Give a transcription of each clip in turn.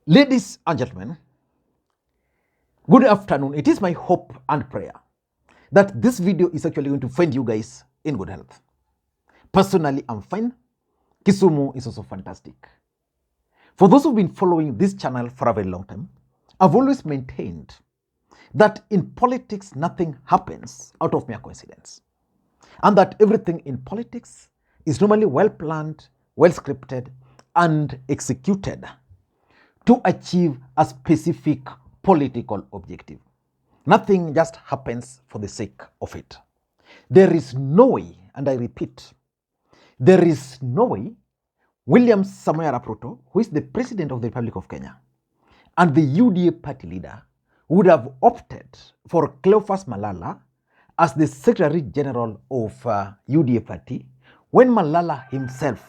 Ladies and gentlemen, good afternoon. It is my hope and prayer that this video is actually going to find you guys in good health. Personally, I'm fine. Kisumu is also fantastic. For those who've been following this channel for a very long time, I've always maintained that in politics, nothing happens out of mere coincidence. And that everything in politics is normally well planned, well scripted, and executed to achieve a specific political objective. Nothing just happens for the sake of it. There is no way, and I repeat, there is no way William Samoei Arap Ruto, who is the President of the Republic of Kenya, and the UDA party leader would have opted for Cleophas Malala as the Secretary General of UDA party when Malala himself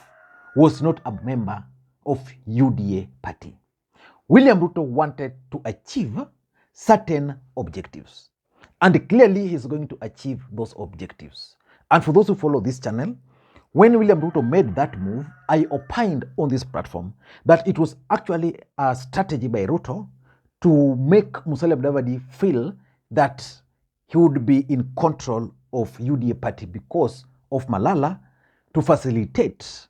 was not a member of UDA party. William Ruto wanted to achieve certain objectives, and clearly he's going to achieve those objectives. And for those who follow this channel, when William Ruto made that move, I opined on this platform that it was actually a strategy by Ruto to make Mudavadi feel that he would be in control of UDA party because of Malala, to facilitate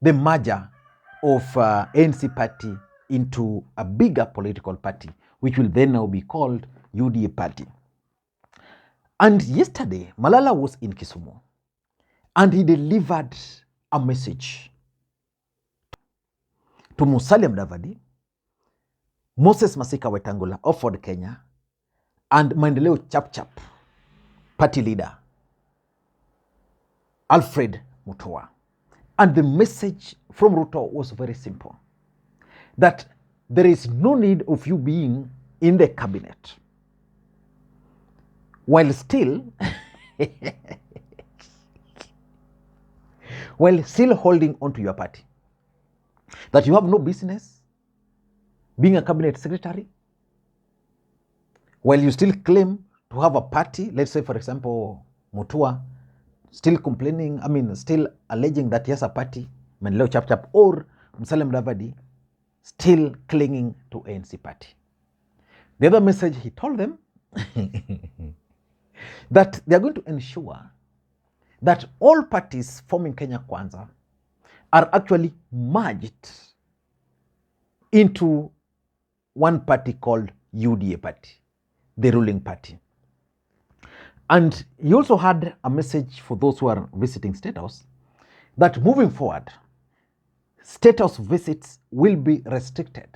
the merger of ANC party into a bigger political party, which will then now be called UDA party. And yesterday, Malala was in Kisumu, and he delivered a message to Musalia Mudavadi, Moses Masika Wetangula of Ford Kenya, and Maendeleo Chapchap party leader Alfred Mutua. And the message from Ruto was very simple, that there is no need of you being in the cabinet while still holding on to your party. That you have no business being a cabinet secretary while you still claim to have a party. Let's say, for example, Mutua still complaining, still alleging that he has a party, Maendeleo Chapchap, or Musalia Mudavadi still clinging to ANC party. The other message he told them that they are going to ensure that all parties forming Kenya Kwanza are actually merged into one party called UDA party, the ruling party. And he also had a message for those who are visiting State House that moving forward, State House visits will be restricted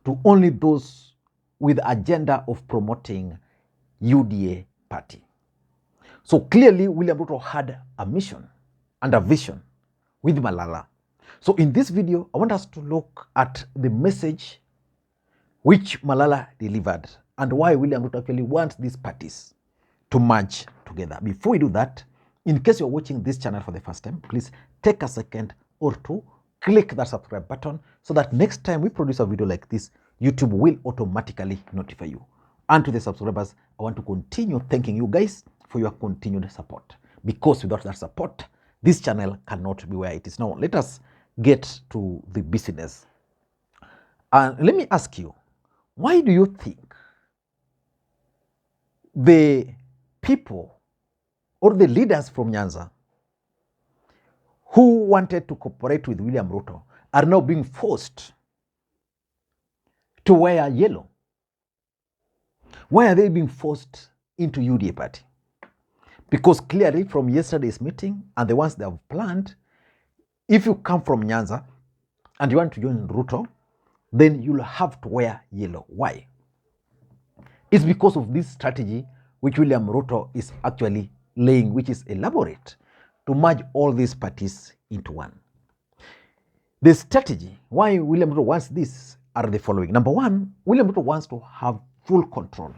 to only those with agenda of promoting UDA party. So clearly, William Ruto had a mission and a vision with Malala. So in this video, I want us to look at the message which Malala delivered and why William Ruto actually wants these parties to merge together. Before we do that, in case you're watching this channel for the first time, please take a second or two, click that subscribe button so that next time we produce a video like this, YouTube will automatically notify you. And to the subscribers, I want to continue thanking you guys for your continued support, because without that support, this channel cannot be where it is now. Let us get to the business. And let me ask you, why do you think the people or the leaders from Nyanza who wanted to cooperate with William Ruto are now being forced to wear yellow? Why are they being forced into UDA party? Because clearly from yesterday's meeting and the ones they have planned, if you come from Nyanza and you want to join Ruto, then you'll have to wear yellow. Why? It's because of this strategy which William Ruto is actually laying, which is elaborate, to merge all these parties into one. The strategy why William Ruto wants this are the following. Number one, William Ruto wants to have full control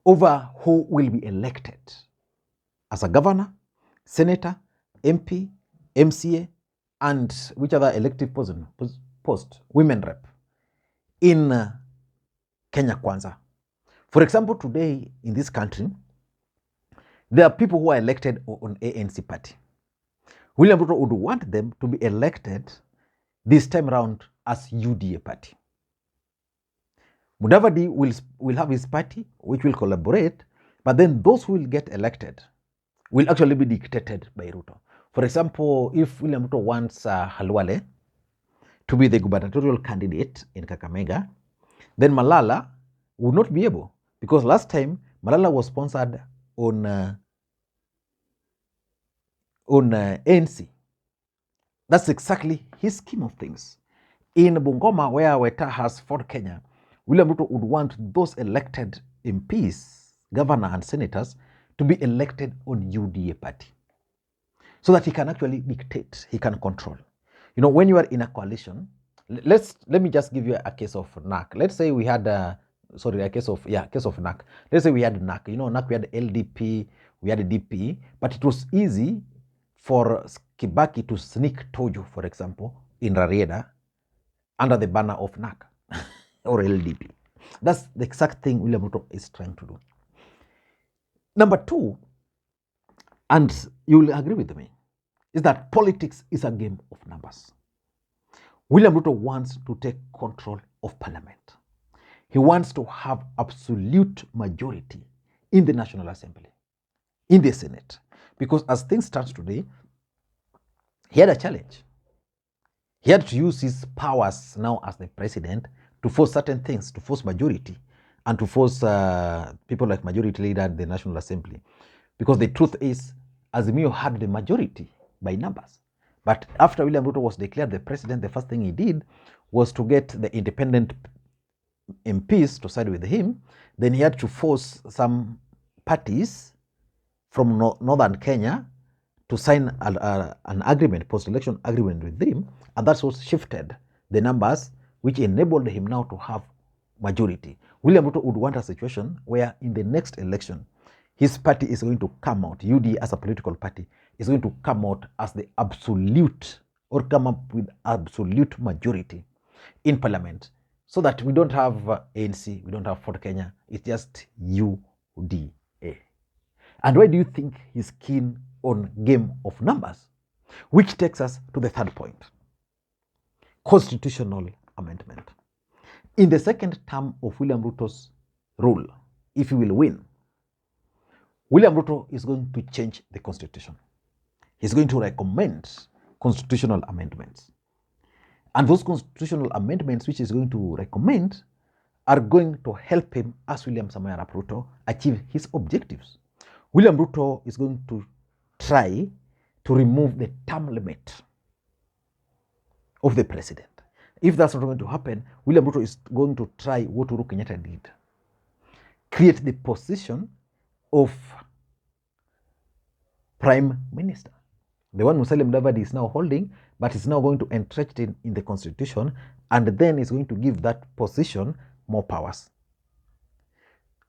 over who will be elected as a governor, senator, MP, MCA, and which other elective post, women rep in Kenya Kwanza. For example, today in this country, there are people who are elected on ANC party. William Ruto would want them to be elected this time around as UDA party. Mudavadi will have his party, which will collaborate, but then those who will get elected will actually be dictated by Ruto. For example, if William Ruto wants Halwale to be the gubernatorial candidate in Kakamega, then Malala would not be able, because last time Malala was sponsored on ANC. That's exactly his scheme of things. In Bungoma, where Weta has fought Kenya, William Ruto would want those elected MPs, governor and senators, to be elected on UDA party, so that he can actually dictate, he can control. You know, when you are in a coalition, let me just give you a case of NAC. Let's say we had a case of NAC. Let's say we had NAC. You know, NAC, we had LDP, we had DP, but it was easy for Kibaki to sneak Tojo, for example, in Rarieda under the banner of NAC or LDP. That's the exact thing William Ruto is trying to do. Number two, and you will agree with me, is that politics is a game of numbers. William Ruto wants to take control of parliament. He wants to have absolute majority in the National Assembly, in the Senate, because as things stand today, he had a challenge. He had to use his powers now as the president to force certain things, to force majority, and to force people like majority leader at the National Assembly. Because the truth is, Azimio had the majority by numbers. But after William Ruto was declared the president, the first thing he did was to get the independent MPs to side with him. Then he had to force some parties from northern Kenya to sign an agreement, post-election agreement with him, and that's what shifted the numbers, which enabled him now to have majority. William Ruto would want a situation where in the next election, his party is going to come out, UD as a political party, is going to come out as the absolute, or come up with absolute majority in parliament, so that we don't have ANC, we don't have Fort Kenya, it's just UDA. And why do you think he's keen on game of numbers? Which takes us to the third point, constitutional amendment. In the second term of William Ruto's rule, if he will win, William Ruto is going to change the constitution. He's going to recommend constitutional amendments. And those constitutional amendments which he's going to recommend are going to help him, as William Samoei Arap Ruto, achieve his objectives. William Ruto is going to try to remove the term limit of the president. If that's not going to happen, William Ruto is going to try what Uhuru Kenyatta did. Create the position of prime minister. The one Musalia Mudavadi is now holding, but is now going to entrench it in the constitution, and then is going to give that position more powers.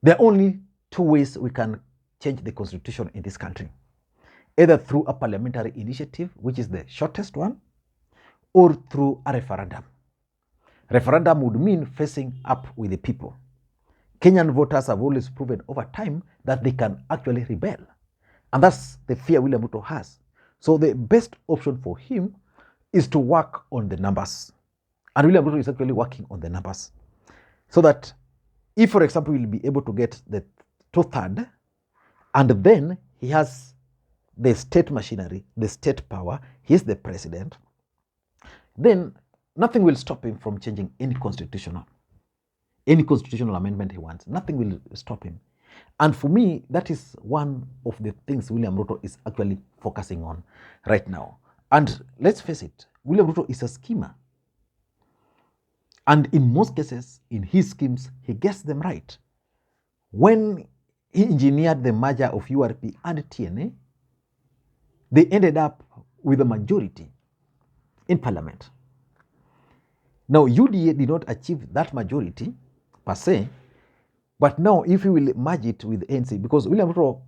There are only two ways we can change the constitution in this country. Either through a parliamentary initiative, which is the shortest one, or through a referendum. Referendum would mean facing up with the people. Kenyan voters have always proven over time that they can actually rebel. And that's the fear William Ruto has. So the best option for him is to work on the numbers. And William Ruto is actually working on the numbers. So that if, for example, we'll be able to get the 2/3, and then he has the state machinery, the state power, he's the president, then nothing will stop him from changing any constitutional amendment he wants. Nothing will stop him. And for me, that is one of the things William Ruto is actually focusing on right now. And let's face it, William Ruto is a schemer. And in most cases, in his schemes, he gets them right. When he engineered the merger of URP and TNA, they ended up with a majority in parliament. Now, UDA did not achieve that majority per se, but now if we will merge it with ANC, because William Ruto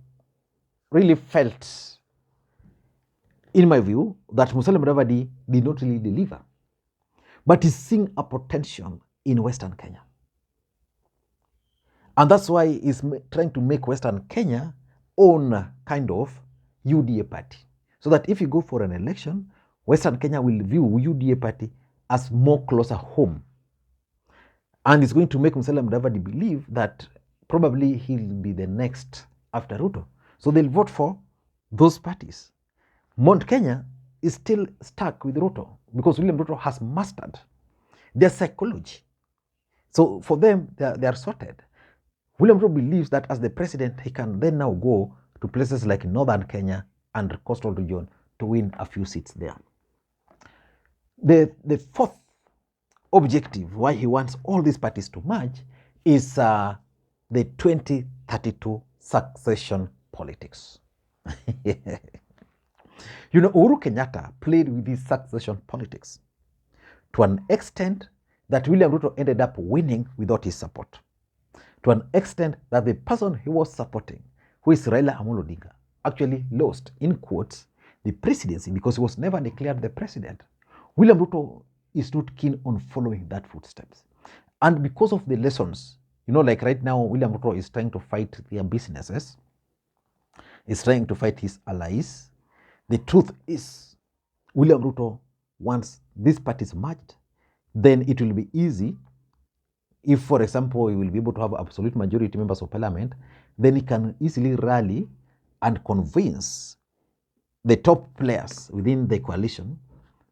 really felt, in my view, that Musalia Mudavadi did not really deliver, but he's seeing a potential in Western Kenya. And that's why he's trying to make Western Kenya own kind of UDA party. So that if you go for an election, Western Kenya will view UDA party as more closer home. And it's going to make Mudavadi believe that probably he'll be the next after Ruto. So they'll vote for those parties. Mount Kenya is still stuck with Ruto because William Ruto has mastered their psychology. So for them, they are sorted. William Ruto believes that as the president, he can then now go to places like northern Kenya and coastal region to win a few seats there. The fourth objective why he wants all these parties to merge is the 2032 succession politics. You know, Uhuru Kenyatta played with this succession politics to an extent that William Ruto ended up winning without his support. To an extent that the person he was supporting, who is Raila Odinga, actually lost, in quotes, the presidency because he was never declared the president. William Ruto is not keen on following that footsteps. And because of the lessons, you know, like right now, William Ruto is trying to fight their businesses, is trying to fight his allies. The truth is, William Ruto, once these parties merged, then it will be easy. If, for example, he will be able to have absolute majority members of parliament, then he can easily rally and convince the top players within the coalition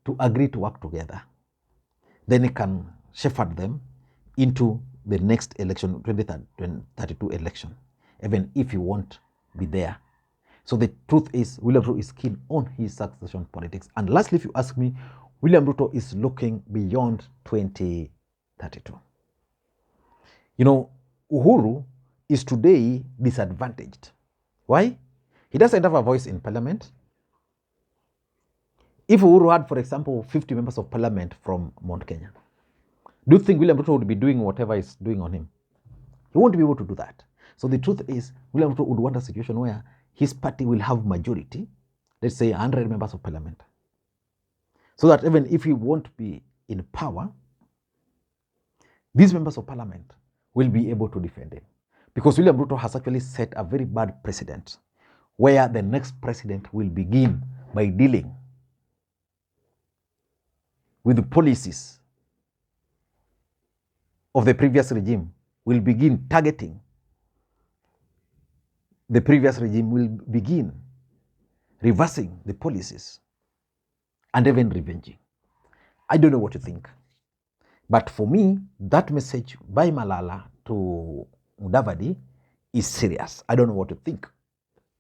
to agree to work together. Then he can shepherd them into the next election, 2032 election, even if he won't be there. So the truth is, William Ruto is keen on his succession politics. And lastly, if you ask me, William Ruto is looking beyond 2032. You know, Uhuru is today disadvantaged. Why? He doesn't have a voice in parliament. If Uhuru had, for example, 50 members of parliament from Mount Kenya, do you think William Ruto would be doing whatever he's doing on him? He won't be able to do that. So the truth is, William Ruto would want a situation where his party will have majority, let's say 100 members of parliament, so that even if he won't be in power, these members of parliament will be able to defend him. Because William Ruto has actually set a very bad precedent where the next president will begin by dealing with the policies of the previous regime, will begin targeting the previous regime, will begin reversing the policies and even revenging. I don't know what you think. But for me, that message by Malala to Mudavadi is serious. I don't know what to think.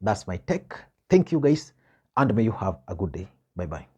That's my take. Thank you guys, and may you have a good day. Bye-bye.